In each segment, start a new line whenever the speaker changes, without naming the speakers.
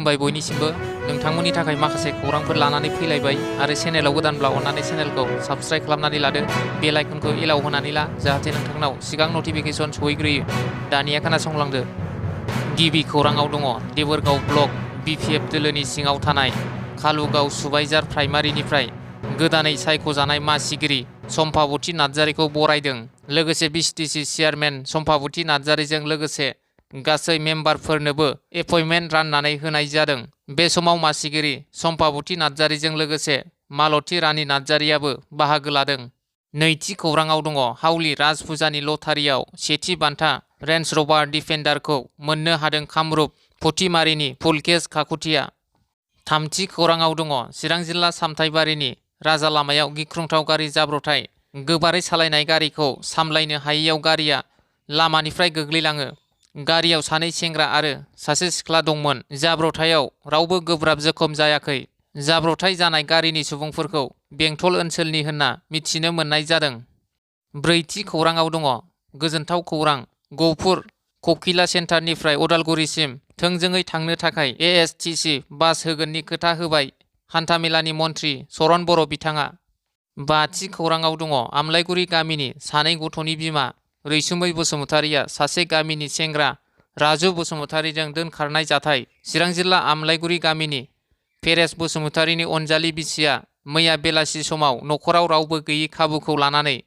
खुलुमबाय बयनिसिमबो नोंथांमोननि थाखाय माखासे खौरांफोर लानानै फैलायबाय आरो चेनेलाव गोदानब्ला अन्नानै चेनेलखौ साबस्क्राइब खालामनानै लादो बेल आइकनखौ एलाव होनानै ला जाहाथे नोंथांनाव सिगां नटिफिकेसन सहैग्रोयो। दानिया खोनासंलांदो। गिबि खौराङाव दङ देबोरगाव ब्लक बिपिएफ दोलोनि सिङाव थानाय कालुगाव सुबाइजार प्राइमारिनिफ्राय गोदानै सायख'जानाय मासिगिरि सम्पाबति नार्जारिखौ बरायदों। लोगोसे बिटिसि चेयारमेन सम्पाबति नार्जारिजों लोगोसे गासै मेम्बारफोरनोबो एपइन्टमेन्ट राननानै होनाय जादों। बे समाव मासिगिरि सम्पाबति नार्जारिजों लोगोसे मालती रानी नार्जारियाबो बाहागो लादों। नैथि खौराङाव दङ हाउलि राज फुजानि लटारियाव सेथि बान्था रेन्ज रभार डिफेन्डारखौ मोननो हादों कामरुप फुथिमारिनि पुलकेश काकुतिया। थामथि खौराङाव दङ चिरां जिल्ला सामथाइबारिनि राजा लामायाव गिख्रंथाव गारि जाब्रबथाय। गोबारै सालायनाय गारिखौ सामलायनो हायैयाव गारिया लामानिफ्राय गोग्लैलाङो। गारियाव सानै सेंग्रा आरो सासे सिख्ला दंमोन। जाब्रबथायाव रावबो गोब्राब जोखोम जायाखै। जाब्रबथाय जानाय गारिनि सुबुंफोरखौ बेंटल ओनसोलनि होनना मिथिनो मोननाय जादों। ब्रैथि खौराङाव दङ गोजोनथाव खौरां गहपुर ककिला सेन्टारनिफ्राय उदालगुरिसिम थोंजोङै थांनो थाखाय एएसटिसि बास होगोननि खोथा होबाय हान्थामेलानि मन्थ्रि चरण बर' बिथाङा। बाथि खौराङाव दङ आमलायगुरि गामिनि सानै गथ'नि बिमा रैसुमै बसुमतारिया सासे गामिनि सेंग्रा राजु बसुमतारिजों दोनखारनाय जाथाय। चिरां जिल्ला आमलायगुरि गामिनि पेरेस बसुमतारिनि अनजालि बिसिया मैया बेलासि समाव न'खराव रावबो गैयै खाबुखौ लानानै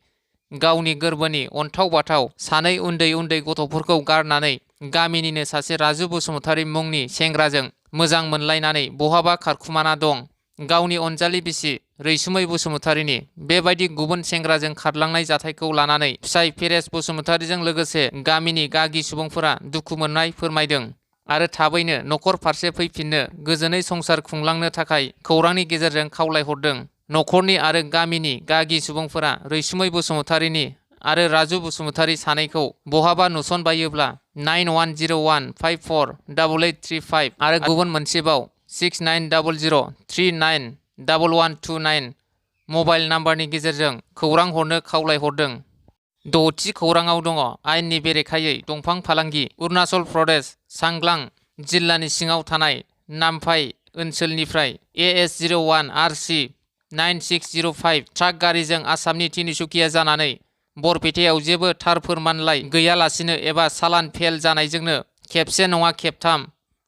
गावनि गोरबोनि अन्थाव बाथाव सानै उन्दै उन्दै गथ'फोरखौ गारनानै गामिनिनो सासे राजु बसुमतारि मुंनि सेंग्राजों मोजां मोनलायनानै बहाबा खारखुमाना दं। गावनि अनजालि बिसि रैसुमै बसुमतारिनि बेबायदि गुबुन सेंग्राजों खारलांनाय जाथायखौ लानानै फिसाय पेरेस बसुमतारिजों लोगोसे गामिनि गागि सुबुंफोरा दुखु मोननाय फोरमायदों आरो थाबैनो न'खर फारसे फैफिननो गोजोनै संसार खुंलांनो थाखाय खौरांनि गेजेरजों खावलायहरदों। न'खरनि आरो गामिनि गागि सुबुंफोरा रैसुमै बसुमतारिनि आरो राजु बसुमतारि सानैखौ बहाबा नुसनबायोब्ला 9101548835 आरो गुबुन मोनसेबाव 6900391129 मबाइल नाम्बारनि गेजेरजों खौरां हरनो खावलायहरदों। द'थि खौराङाव दङ आयेननि बेरेखायै दंफां फालांगि अरुणाचल प्रदेश चांग्लां जिल्लानि सिङाव थानाय नामफाइ ओनसोलनिफ्राय AS01 RC 9605 ट्राक गारिजों आसामनि तिनिसुकिया जानानै बरपेटायाव जेबो थार फोरमानलाइ गैयालासिनो एबा चालान फेल जानायजोंनो खेबसे नङा खेबथाम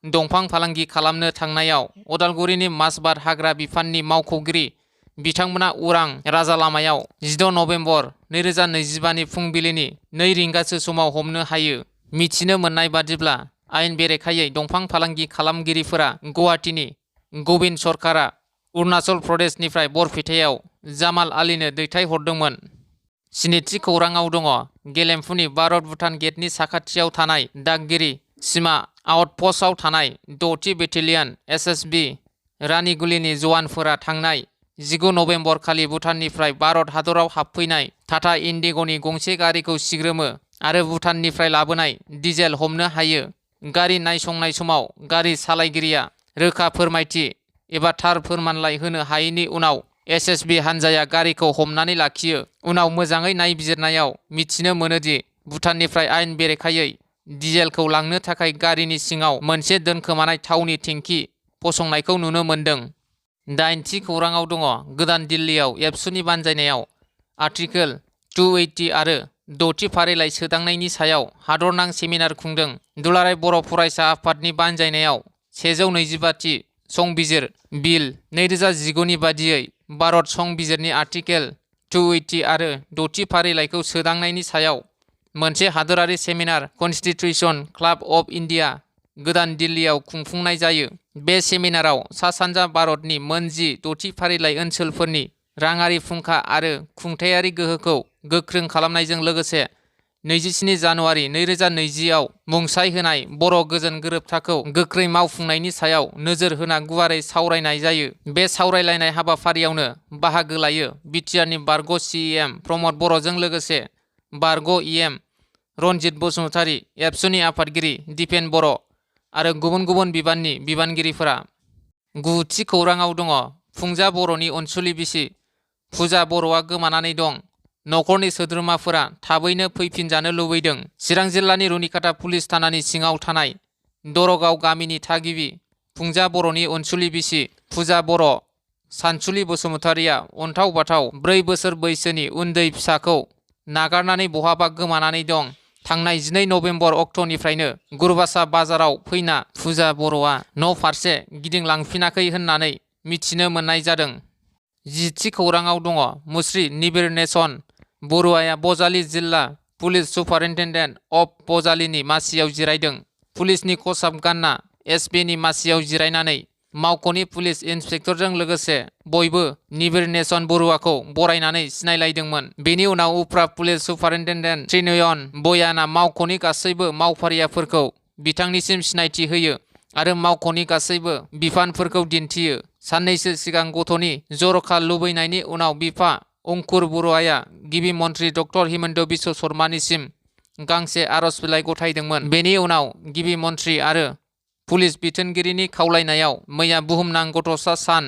दंफां फालांगि खालामनो थांनायाव उदालगुरिनि माजबाद हाग्रा बिफाननि मावख'गिरि बिथांमोना उरां राजा लामायाव 16 नभेम्बर 2025 नि फुंबिलिनि 2 रिंगासो समाव हमनो हायो। मिथिनो मोननाय बादिब्ला आयेन बेरेखायै दंफां फालांगि खालामगिरिफोरा गुवाहाटीनि गोविंद सरकारा अरुणाचल प्रदेशनिफ्राय बरपेटायाव जामाल आलीनो दैथायहरदोंमोन। स्निथि खौराङाव दङ गेलेमफुनि भारत भुटान गेटनि साखाथियाव थानाय दागगिरि सिमा आउटपस्टआव थानाय 6थि बेटेलियन SSB रानिगुलिनि जवानफोरा थांनाय 19 नभेम्बर खालि भुटाननिफ्राय भारत हादराव हाबफैनाय टाटा इन्डिग'नि गंसे गारिखौ सिग्रोमो आरो भुटाननिफ्राय लाबोनाय डिजेल हमनो हायो। गारि नायसंनाय समाव गारि सालायगिरिया रोखा फोरमायथि एबा थार फोरमानलाइ होनो हायैनि उनाव SSB हानजाया गारिखौ हमनानै लाखियो। उनाव मोजाङै नायबिजिरनायाव मिथिनो मोनोदि भुटाननिफ्राय आयेन बेरेखायै डिजेलखौ लांनो थाखाय गारिनि सिङाव मोनसे दोनखोमानाय थावनि टेंकि फसंनायखौ नुनो मोनदों। 8थि खौराङाव दङ गोदान दिल्लीयाव एबसुनि बानजायनायाव आर्टिकेल 280 आरो 6थि फारिलाइ सोदांनायनि सायाव हादरनां सेमिनार खुंदों। दुलाराय बर' फरायसा आफादनि बानजायनायाव 125थि संबिजिर बिल 2019 नि बादियै भारत संबिजिरनि आर्टिकेल 280 आरो 6थि फारिलाइखौ सोदांनायनि सायाव मोनसे हादोरारि सेमिनार कन्स्टिटिउशन क्लाब अफ इन्डिया गोदान दिल्लीयाव खुंफुंनाय जायो। बे सेमिनाराव सा सानजा भारतनि मोन 6थि फारिलाइ ओनसोलफोरनि राङारि फुंखा आरो खुंथायारि गोहोखौ गोख्रों खालामनायजों लोगोसे 27 जानुवारि 2020 आव मुंसाइ होनाय बर' गोजोन गोरोबथाखौ गोख्रै मावफुंनायनि सायाव नोजोर होना गुवारै सावरायनाय जायो। बे सावरायलायनाय हाबाफारियावनो बाहागो लायो बिटिआरनि बारग' CEM प्रमद बर'जों लोगोसे बारग' EM रनजित बसुमतारी, एबसुनि आफादगिरि दिपेन बर' आरो गुबुन गुबुन बिबाननि बिबानगिरिफोरा। 9थि खौराङाव दङ फुंजा बर'नि अनसुलि बिसि फुजा बर'आ गोमानानै दं। न'खरनि सोद्रोमाफोरा थाबैनो फैफिनजानो लुबैदों। चिरां जिल्लानि रुनिकाटा पुलिस थानानि सिङाव थानाय दरगाव गामिनि थागिबि फुंजा बर'नि अनसुलि बिसि फुजा बर' सानसुलि बसुमतारिया अन्थाव बाथाव 4 बोसोर बैसोनि उन्दै फिसाखौ नागारनानै बहाबा गोमानानै दं। थांनाय 12 नभेम्बर अक्ट'निफ्रायनो गुरुबासा बाजाराव फैना फुजा बर'आ न' फारसे गिदिंलांफिनाखै होननानै मिथिनो मोननाय जादों। 10थि खौराङाव दङ मुस्रि निबिर नेसन बरुवाया बजालि जिल्ला पुलिस सुपारिन्टेन्डेन्ट अफ बजालिनि मासियाव जिरायदों। पुलिसनि खसाब गानना एसपिनि मासियाव जिरायनानै मावख'नि पुलिस इन्सपेक्टरजों लोगोसे बयबो निबिर नेसन बरुवाखौ बरायनानै सिनायलायदोंमोन। बेनि उनाव उफ्रा पुलिस सुपारिन्टेन्डेन्ट त्रिनयन बयाना मावख'नि गासैबो मावफारियाफोरखौ बिथांनिसिम सिनायथि होयो आरो मावख'नि गासैबो बिफानफोरखौ दिन्थियो। साननैसो सिगां गथ'नि जर'खा लुबैनायनि उनाव बिफा अंकुर बरुवाया गिबि मन्थ्रि डक्टर हिमन्त बिश्व शर्मानिसिम गांसे आर'ज बिलाइ गथायदोंमोन। बेनि उनाव गिबि मन्थ्रि आरो पुलिस बिथोनगिरिनि खावलायनायाव मैया बुहुमनां गथ'सा सान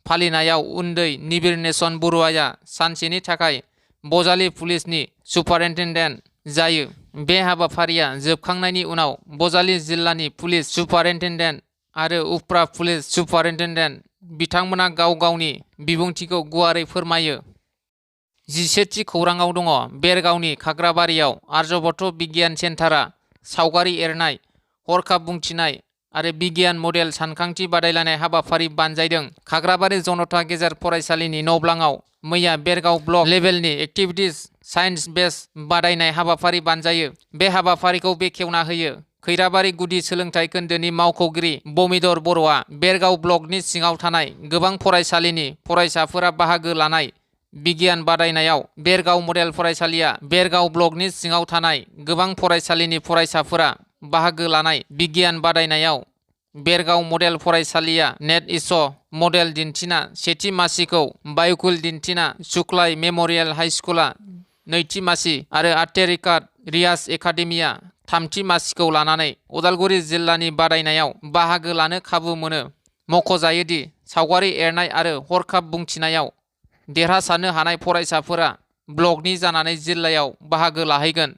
फालिनायाव उन्दै निबिर नेसन बरुवाया सानसेनि थाखाय बजालि पुलिसनि सुपारिन्टेन्डेन्ट जायो। बे हाबाफारिया जोबखांनायनि उनाव बजालि जिल्लानि पुलिस सुपारिन्टेन्डेन्ट आरो उफ्रा पुलिस सुपारिन्टेन्डेन्ट बिथांमोना गाव गावनि बिबुंथिखौ गुवारै फोरमायो। 11थि खौराङाव दङ बेरगावनि खाग्राबारियाव आर्यभट्ट बिगियान सेन्टारा सावगारि एरनाय, हरखाब बुंथिनाय आरो बिगियान मडेल सानखांथि बादायलायनाय हाबाफारि बानजायदों। खाग्राबारि जनता गेजेर फरायसालिनि नब्लाङाव मैया बेरगाव ब्लक लेभेलनि एक्टिभिटिज साइन्स बेस बादायनाय हाबाफारि बानजायो। बे हाबाफारिखौ बेखेवना होयो खैराबारि गुदि सोलोंथाइ खोन्दोनि मावख'गिरि बमिदर बर'आ। बेरगाव ब्लकनि सिङाव थानाय गोबां फरायसालिनि फरायसाफोरा बाहागो लानाय बिगियान बादायनायाव बेरगाव मडेल फरायसालिया बेरगाव ब्लकनि सिङाव थानाय गोबां फरायसालिनि फरायसाफोरा बाहागो लानाय बिगियान बादायनायाव बेरगाव मडेल फरायसालिया नेट इस' मडेल दिन्थिना सेथि मासिखौ, बायकुल दिन्थिना सुक्लाय मेम'रियेल हाइस्कुला नैथि मासि आरो आटेरिकाट रियाज एकाडेमिया थामथि मासिखौ लानानै उदालगुरि जिल्लानि बादायनायाव बाहागो लानो खाबु मोनो। मख'जायोदि सावगारि एरनाय आरो हरखाब बुंथिनायाव देरहासारनो हानाय फरायसाफोरा ब्लकनि जानानै जिल्लायाव बाहागो लाहैगोन।